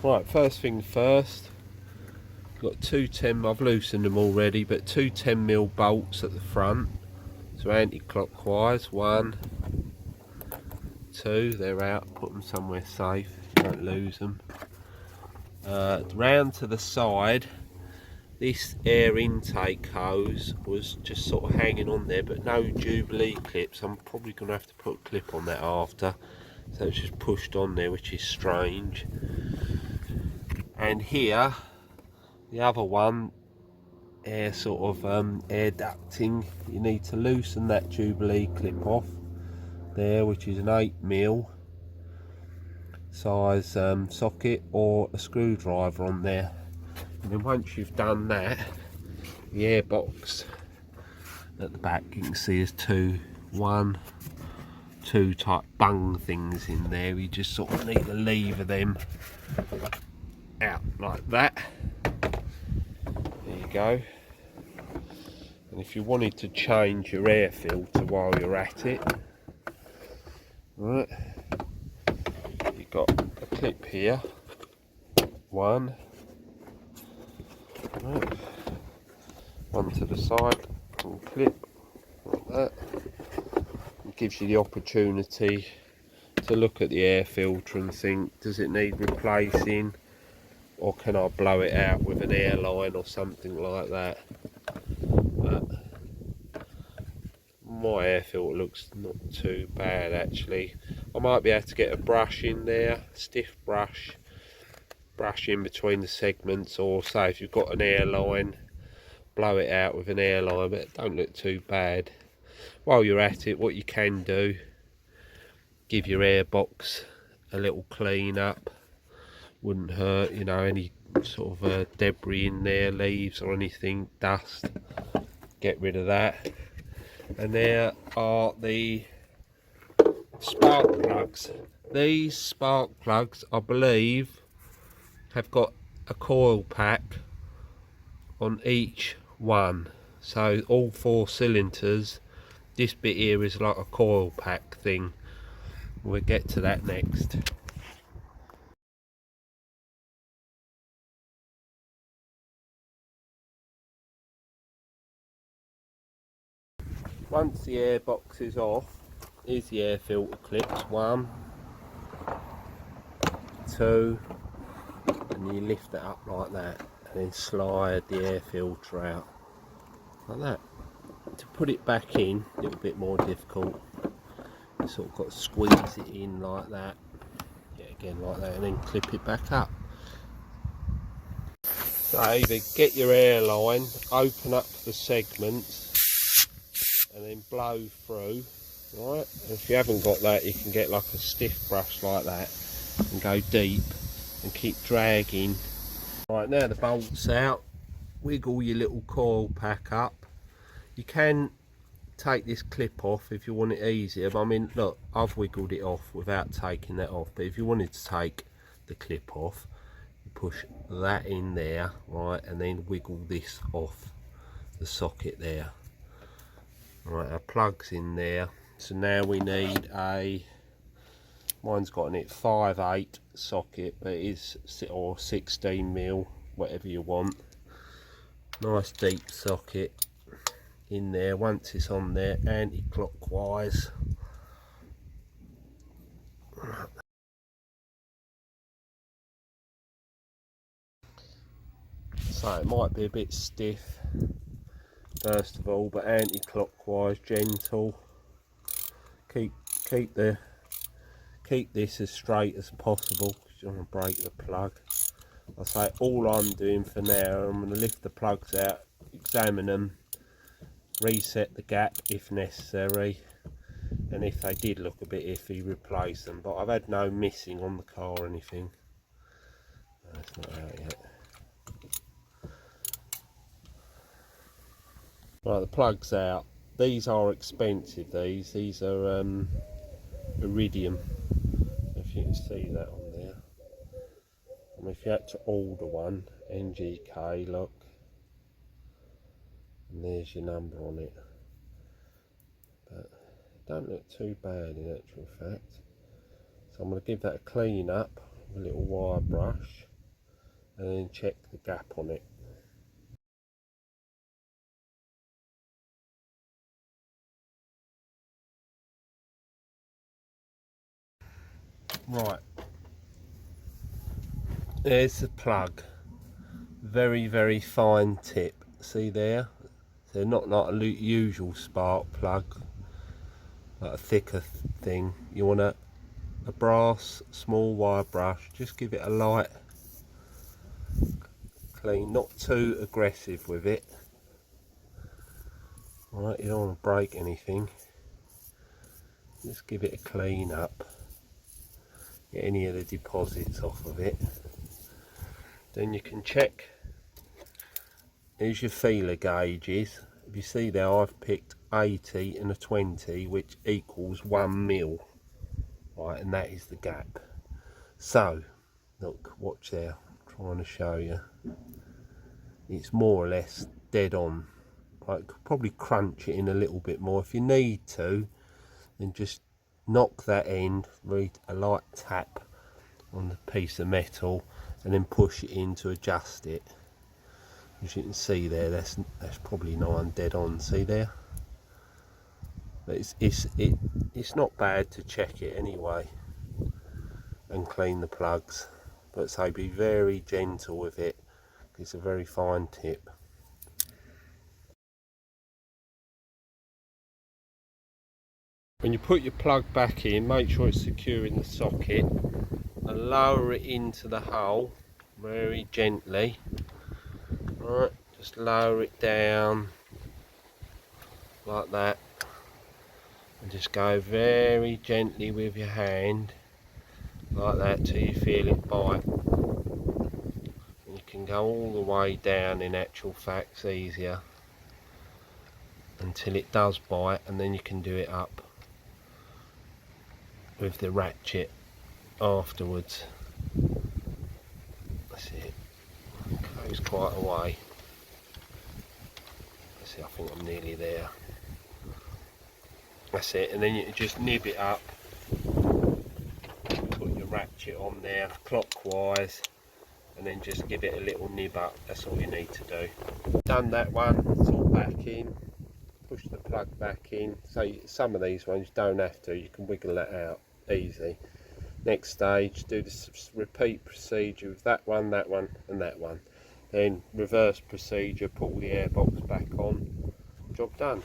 Right, first thing first, got two 10, I've loosened them already, but two 10mm bolts at the front, so anti-clockwise. 1, 2, they're out, put them somewhere safe, don't lose them. Round to the side, this air intake hose was just sort of hanging on there, but no Jubilee clips. I'm probably going to have to put a clip on that after, so it's just pushed on there, which is strange. And here, the other one, air air ducting, you need to loosen that Jubilee clip off there, which is an 8mm size socket, or a screwdriver on there. And then once you've done that, the airbox at the back, you can see there's two type bung things in there. You just sort of need to lever them out like that. There you go. And if you wanted to change your air filter while you're at it, right, you've got a clip here, one, right, one to the side, and clip like that. It gives you the opportunity to look at the air filter and think, does it need replacing, or can I blow it out with an airline or something like that. But my air filter looks not too bad actually. I might be able to get a brush in there, stiff brush in between the segments, or say if you've got an airline, blow it out with an airline, but it don't look too bad. While you're at it, what you can do, give your airbox a little clean up, wouldn't hurt, you know, any sort of debris in there, leaves or anything, dust, get rid of that. And there are the spark plugs. These spark plugs, I believe, have got a coil pack on each one, so all 4 cylinders, this bit here is like a coil pack thing. We'll get to that next. Once the airbox is off, here's the air filter clips, 1, 2, and you lift it up like that, and then slide the air filter out like that. To put it back in, a little bit more difficult. You sort of got to squeeze it in like that, yeah, again like that, and then clip it back up. So either get your airline, open up the segments, and then blow through, right? And if you haven't got that, you can get like a stiff brush like that and go deep and keep dragging. Right, now the bolt's out, wiggle your little coil pack up. You can take this clip off if you want it easier, but I mean, look, I've wiggled it off without taking that off, but if you wanted to take the clip off, you push that in there, right, and then wiggle this off the socket there. Right, our plug's in there, so now we need a, mine's got in it 5/8 socket, but it is, or 16mm, whatever you want. Nice deep socket in there. Once it's on there, anti-clockwise. So it might be a bit stiff first of all, but anti-clockwise, gentle. Keep this as straight as possible, because you don't want to break the plug. I say all I'm doing for now, I'm going to lift the plugs out, examine them, reset the gap if necessary, and if they did look a bit iffy, replace them. But I've had no missing on the car or anything. No, it's not out yet. Right, the plug's out. These are expensive, these are iridium, if you can see that on there. I mean, if you had to order one, NGK, look, and there's your number on it. But it don't look too bad in actual fact. So I'm going to give that a clean up with a little wire brush. and then check the gap on it. Right, there's the plug. Very fine tip, see there? They're not like a usual spark plug, like a thicker thing. You want a brass small wire brush, just give it a light clean, not too aggressive with it. Alright, you don't want to break anything, just give it a clean up, get any of the deposits off of it. Then you can check, here's your feeler gauges. If you see there, I've picked 80 and a 20, which equals 1 mil. Right, and that is the gap. So, look, watch there, I'm trying to show you. It's more or less dead on. Right, could probably crunch it in a little bit more. If you need to, then just knock that end, read a light tap on the piece of metal, and then push it in to adjust it. As you can see there, that's probably not dead on. See there? But it's not bad to check it anyway and clean the plugs. But say be very gentle with it. It's a very fine tip. When you put your plug back in, make sure it's secure in the socket and lower it into the hole very gently. Right, just lower it down like that, and just go very gently with your hand like that till you feel it bite. And you can go all the way down, in actual fact it's easier, until it does bite, and then you can do it up with the ratchet afterwards. That's it, goes quite a way. Let's see, I think I'm nearly there. That's it, and then you just nib it up, put your ratchet on there clockwise, and then just give it a little nib up. That's all you need to do. Done that one, it's all back in, push the plug back in. So some of these ones you don't have to, you can wiggle that out easy. Next stage, do the repeat procedure with that one and that one. Then reverse procedure, put all the airbox back on, job done.